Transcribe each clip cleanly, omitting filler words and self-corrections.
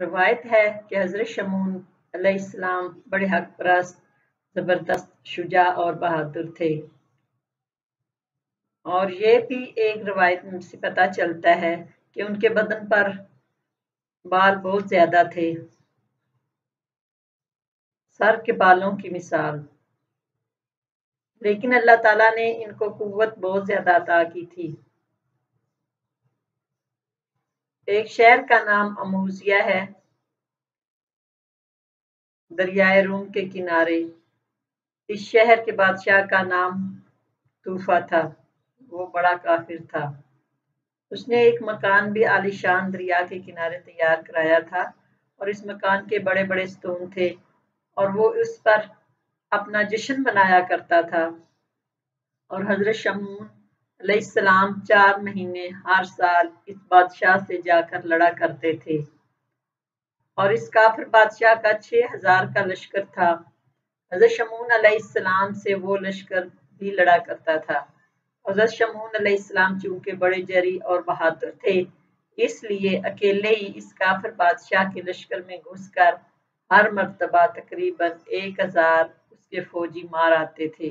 روایت ہے کہ حضرت شمعون علیہ السلام بڑے حق پرست، زبردست، شجاع اور بہادر تھے، اور یہ بھی ایک روایت سے پتہ چلتا ہے کہ ان کے بدن پر بال بہت زیادہ تھے، سر کے بالوں کی مثال، لیکن اللہ تعالیٰ نے ان کو قوت بہت زیادہ عطا کی تھی۔ ایک شہر کا نام اموزیہ ہے، دریائے روم کے کنارے۔ اس شہر کے بادشاہ کا نام طوفا تھا، وہ بڑا کافر تھا۔ اس نے ایک مکان بھی عالیشان دریا کے کنارے تیار کرایا تھا، اور اس مکان کے بڑے بڑے ستون تھے، اور وہ اس پر اپنا جشن منایا کرتا تھا۔ اور حضرت شمعون علیہ السلام 4 مہینے ہر سال اس بادشاہ سے جا کر لڑا کرتے تھے، اور اس کافر بادشاہ کا 6000 کا لشکر تھا۔ حضرت شمعون علیہ السلام سے وہ لشکر بھی لڑا کرتا تھا۔ حضرت شمعون علیہ السلام چونکہ بڑے جری اور بہادر تھے، اس لیے اکیلے ہی اس کافر بادشاہ کے لشکر میں گھس کر ہر مرتبہ تقریباً 1000 اس کے فوجی مار آتے تھے،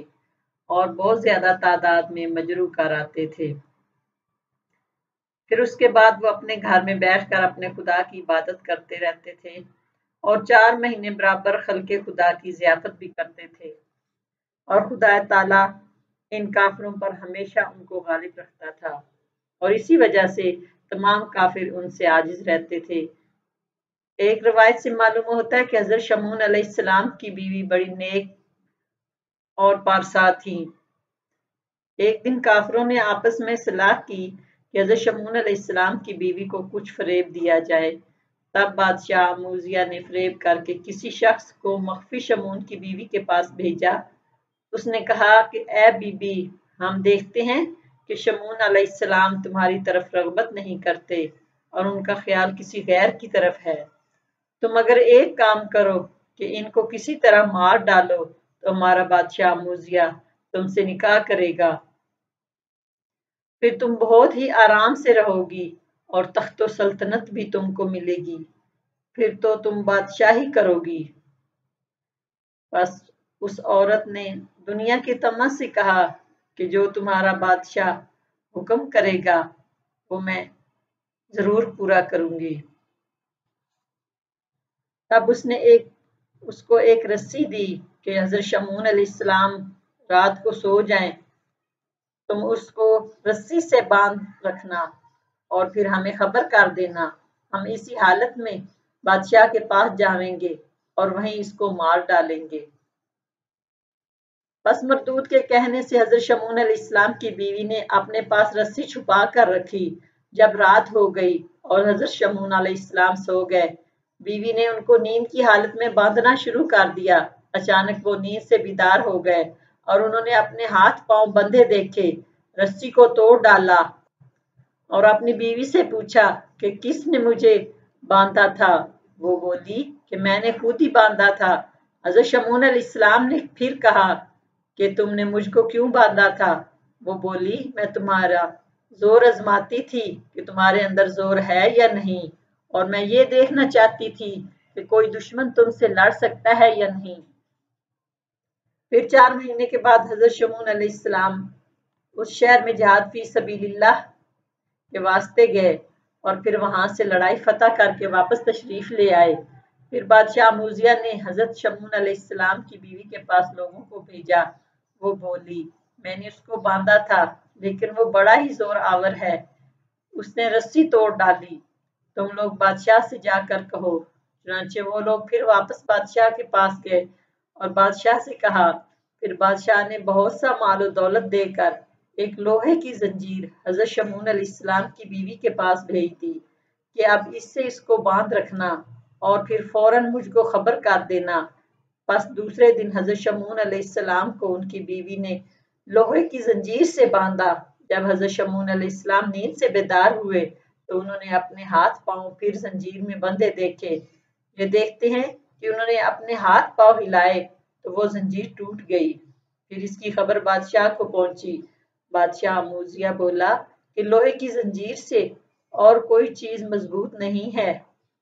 اور بہت زیادہ تعداد میں مجروح کر آتے تھے۔ پھر اس کے بعد وہ اپنے گھر میں بیٹھ کر اپنے خدا کی عبادت کرتے رہتے تھے، اور 4 مہینے برابر خلق خدا کی ضیافت بھی کرتے تھے، اور خدا تعالیٰ ان کافروں پر ہمیشہ ان کو غالب رکھتا تھا، اور اسی وجہ سے تمام کافر ان سے عاجز رہتے تھے۔ ایک روایت سے معلوم ہوتا ہے کہ حضرت شمعون علیہ السلام کی بیوی بڑی نیک اور پارسا تھیں۔ ایک دن کافروں نے آپس میں صلاح کی کہ حضرت شمعون علیہ السلام کی بیوی کو کچھ فریب دیا جائے۔ تب بادشاہ اموزیہ نے فریب کر کے کسی شخص کو مخفی شمعون کی بیوی کے پاس بھیجا۔ اس نے کہا کہ اے بی بی، ہم دیکھتے ہیں کہ شمعون علیہ السلام تمہاری طرف رغبت نہیں کرتے، اور ان کا خیال کسی غیر کی طرف ہے۔ تم اگر ایک کام کرو کہ ان کو کسی طرح مار ڈالو تو ہمارا بادشاہ اموزیہ تم سے نکاح کرے گا، پھر تم بہت ہی آرام سے رہو گی، اور تخت و سلطنت بھی تم کو ملے گی، پھر تو تم بادشاہی کرو گی۔ بس اس عورت نے دنیا کے طمع سے کہا کہ جو تمہارا بادشاہ حکم کرے گا وہ میں ضرور پورا کروں گی۔ تب اس کو ایک رسی دی کہ حضرت شمعون علیہ السلام رات کو سو جائیں، تم اس کو رسی سے باندھ رکھنا، اور پھر ہمیں خبر کر دینا، ہم اسی حالت میں بادشاہ کے پاس جاویں گے اور وہیں اس کو مار ڈالیں گے۔ پس مردود کے کہنے سے حضرت شمعون علیہ السلام کی بیوی نے اپنے پاس رسی چھپا کر رکھی۔ جب رات ہو گئی اور حضرت شمعون علیہ السلام سو گئے، بیوی نے ان کو نیند کی حالت میں باندھنا شروع کر دیا۔ اچانک وہ نیند سے بیدار ہو گئے، اور انہوں نے اپنے ہاتھ پاؤں بندھے دیکھے، رسی کو توڑ ڈالا، اور اپنی بیوی سے پوچھا کہ کس نے مجھے باندھا تھا؟ وہ بولی کہ میں نے خود ہی باندھا تھا۔ حضرت شمعون علیہ السلام نے پھر کہا کہ تم نے مجھ کو کیوں باندھا تھا؟ وہ بولی میں تمہارا زور آزماتی تھی کہ تمہارے اندر زور ہے یا نہیں، اور میں یہ دیکھنا چاہتی تھی کہ کوئی دشمن تم سے لڑ سکتا ہے یا نہیں۔ پھر 4 مہینے کے بعد حضرت شمعون علیہ السلام اس شہر میں جہاد فی سبیل اللہ کے واسطے گئے، اور پھر وہاں سے لڑائی فتح کر کے واپس تشریف لے آئے۔ پھر بادشاہ اموزیہ نے حضرت شمعون علیہ السلام کی بیوی کے پاس لوگوں کو بھیجا۔ وہ بولی میں نے اس کو باندھا تھا، لیکن وہ بڑا ہی زور آور ہے، اس نے رسی توڑ ڈالی، تم لوگ بادشاہ سے جا کر کہو۔ چنانچہ وہ لوگ پھر واپس بادشاہ کے پاس گئے اور بادشاہ سے کہا۔ پھر بادشاہ نے بہت سا مال و دولت دے کر ایک لوہے کی زنجیر حضرت شمعون علیہ السلام کی بیوی کے پاس بھیج دی کہ اب اس سے اس کو باندھ رکھنا، اور پھر فوراً مجھ کو خبر کر دینا۔ پس دوسرے دن حضرت شمعون علیہ السلام کو ان کی بیوی نے لوہے کی زنجیر سے باندھا۔ جب حضرت شمعون علیہ السلام نیند سے بیدار ہوئے تو انہوں نے اپنے ہاتھ پاؤں پھر زنجیر میں بندھے دیکھے۔ یہ دیکھتے ہیں کہ انہوں نے اپنے ہاتھ پاؤں ہلائے تو وہ زنجیر ٹوٹ گئی۔ پھر اس کی خبر بادشاہ کو پہنچی۔ بادشاہ اموزیہ بولا کہ لوہے کی زنجیر سے اور کوئی چیز مضبوط نہیں ہے،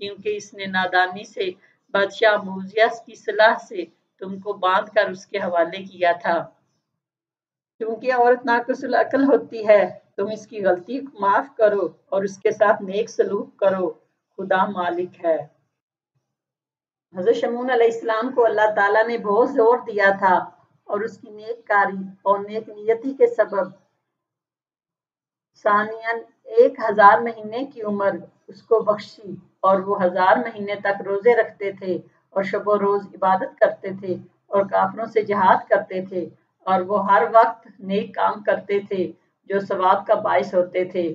کیونکہ اس نے نادانی سے بادشاہ موزیس کی صلاح سے تم کو باندھ کر اس کے حوالے کیا تھا۔ کیونکہ عورت ناقص العقل ہوتی ہے، تم اس کی غلطی کو معاف کرو اور اس کے ساتھ نیک سلوک کرو، خدا مالک ہے۔ حضرت شمعون علیہ السلام کو اللہ تعالیٰ نے بہت زور دیا تھا اور اس کی نیک کاری اور نیک نیتی کے سبب ثانیاً 1000 مہینے کی عمر اس کو بخشی اور وہ 1000 مہینے تک روزے رکھتے تھے اور شب و روز عبادت کرتے تھے اور کافروں سے جہاد کرتے تھے اور وہ ہر وقت نیک کام کرتے تھے جو ثواب کا باعث ہوتے تھے